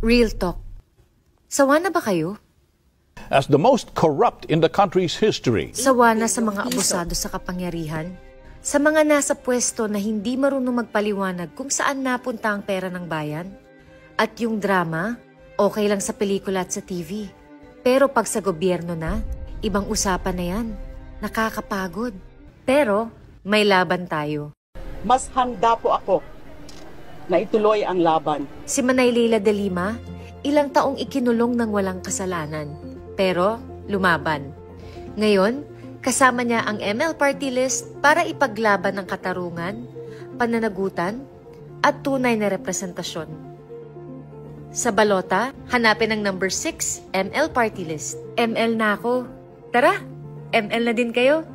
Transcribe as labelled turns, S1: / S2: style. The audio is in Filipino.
S1: Real talk. Sawa na ba kayo?
S2: As the most corrupt in the country's history.
S1: Sawa na sa mga abusado sa kapangyarihan? Sa mga nasa pwesto na hindi marunong magpaliwanag kung saan napunta ang pera ng bayan? At yung drama, okay lang sa pelikula at sa TV. Pero pag sa gobyerno na, ibang usapan na yan. Nakakapagod. Pero may laban tayo.
S3: Mas handa po ako na ituloy ang laban.
S1: Si Manay Leila de Lima, ilang taong ikinulong ng walang kasalanan. Pero lumaban. Ngayon, kasama niya ang ML Party List para ipaglaban ang katarungan, pananagutan, at tunay na representasyon. Sa balota, hanapin ang number 6, ML Party List. ML na ako. Tara, ML na din kayo.